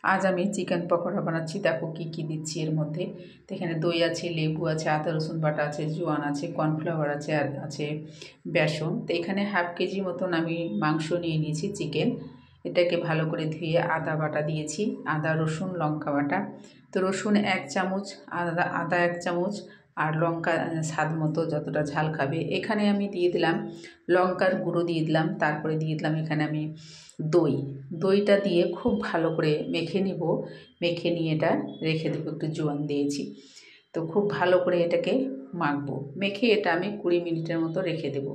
আজ আমি চিকেন পকোড়া বানাচ্ছি। দেখো কি কি দিচ্ছি এর মধ্যে। তো এখানে দই আছে, লেবু আছে, আদা রসুন বাটা আছে, জোয়ান আছে, কর্নফ্লাওয়ার আছে, আর আছে বেসন। তো এখানে হাফ কেজি মতন আমি মাংস নিয়ে নিয়েছি, চিকেন। এটাকে ভালো করে ধুয়ে আদা বাটা দিয়েছি, আদা রসুন লঙ্কা বাটা। তো রসুন 1 চামচ, আদা 1 চামচ, আর লঙ্কা স্বাদ মতো যতটা ঝাল খাবে। এখানে আমি দিয়ে দিলাম লঙ্কার গুঁড়ো দিয়ে দিলাম, তারপরে দিয়ে দিলাম এখানে আমি দইটা দিয়ে খুব ভালো করে মেখে নিব। মেখে নিয়ে এটা রেখে দেবো, একটু জোয়ান দিয়েছি। তো খুব ভালো করে এটাকে মাখবো, মেখে এটা আমি 20 মিনিটের মতো রেখে দেবো।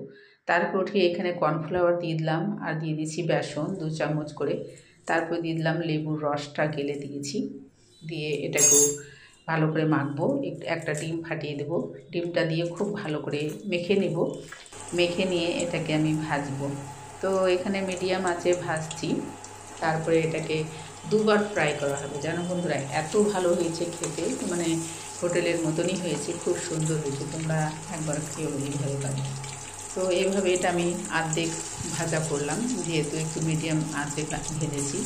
তারপর উঠিয়ে এখানে কর্নফ্লাওয়ার দিয়ে দিলাম, আর দিয়ে দিচ্ছি বেসন 2 চামচ করে। তারপর দিয়ে দিলাম লেবুর রসটা গেলে দিয়েছি। দিয়ে এটাকেও ভালো করে মাখবো। একটা ডিম ফাটিয়ে দেবো, ডিমটা দিয়ে খুব ভালো করে মেখে নেব। মেখে নিয়ে এটাকে আমি ভাজবো। তো এখানে মিডিয়াম আঁচে ভাজছি। তারপরে এটাকে 2বার ফ্রাই করা হবে। জানো বন্ধুরা, এত ভালো হয়েছে খেতে, মানে হোটেলের মতনই হয়েছে, খুব সুন্দর হয়েছে। তোমরা একবার খেয়েও এইভাবে বানিয়ে। তো এইভাবে এটা আমি অর্ধেক ভাজা করলাম, যেহেতু একটু মিডিয়াম আঁচে ভেজেছি।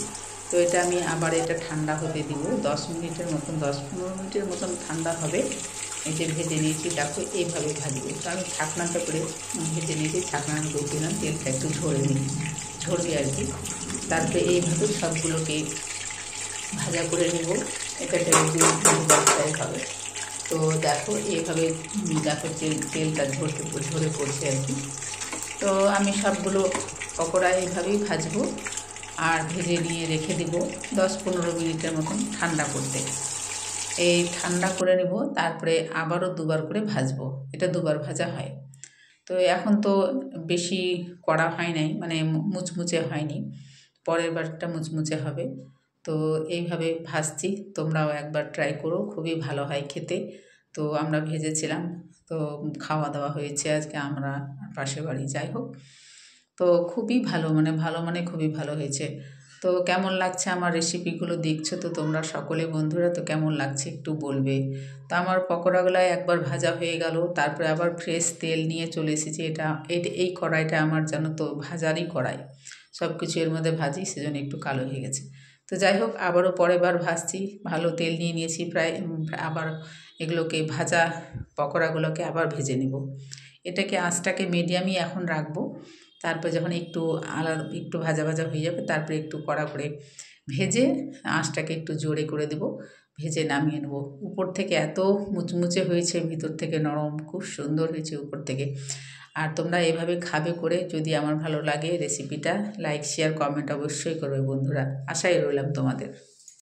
তো এটা আমি আবার এটা ঠান্ডা হতে দিব 10 মিনিটের মতন, 10-15 মিনিটের মতন ঠান্ডা হবে। এই যে ভেজে নিয়েছি, দেখো এইভাবে ভাজবো। তো আমি ঢাকনাটা করে ভেজে নিয়েছি, ঢাকনাটা করে দিলাম, তেলটা একটু ঝরবে আর কি। তারপরে এইভাবে সবগুলোকে ভাজা করে নেব। এটাকে ফ্রাই হবে। তো দেখো এইভাবে, দেখো তেলটা ঝরে পড়ছে আর কি। তো আমি সবগুলো পকোড়া এইভাবেই ভাজবো, আর ভেজে নিয়ে রেখে দেব 10-15 মিনিটের মতন ঠান্ডা করতে। এই ঠান্ডা করে নেব, তারপরে আবারও 2বার করে ভাজবো। এটা 2বার ভাজা হয়। তো এখন তো বেশি কড়া হয় নাই, মানে মুচমুচে হয়নি, পরের বারটা মুচমুচে হবে। তো এইভাবে ভাজছি, তোমরাও একবার ট্রাই করো, খুবই ভালো হয় খেতে। তো আমরা ভেজেছিলাম, তো খাওয়া দাওয়া হয়েছে আজকে আমরা পাশের বাড়ি, যাই হোক। তো খুবই ভালো, মানে খুবই ভালো হয়েছে। তো কেমন লাগছে আমার রেসিপিগুলো দেখছো তো তোমরা সকলে বন্ধুরা, তো কেমন লাগছে একটু বলবে। তো আমার পকোড়াগুলো একবার ভাজা হয়ে গেল, তারপরে আবার ফ্রেশ তেল নিয়ে চলে এসেছি। এই কড়াইটা আমার জানো তো ভাজারই কড়াই, সব কিছু এর মধ্যে ভাজি, সেজন্য একটু কালো হয়ে গেছে। তো যাই হোক, আবারও পরের বার ভাজছি, ভালো তেল নিয়ে নিয়েছি প্রায়। আবার এগুলোকে ভাজা পকোড়াগুলোকে আবার ভেজে নেব। এটাকে আঁচটাকে মিডিয়ামই এখন রাখবো। তারপর যখন একটু ভাজা ভাজা হয়ে যাবে, তারপরে একটু কড়া করে ভেজে আঁচটাকে একটু জোরে করে দেব, ভেজে নামিয়ে নেব। উপর থেকে এত মুচমুচে হয়েছে, ভিতর থেকে নরম, খুব সুন্দর হয়েছে উপর থেকে। আর তোমরা এভাবে খাবে করে, যদি আমার ভালো লাগে রেসিপিটা, লাইক শেয়ার কমেন্ট অবশ্যই করবে বন্ধুরা, আশাই রইলাম তোমাদের।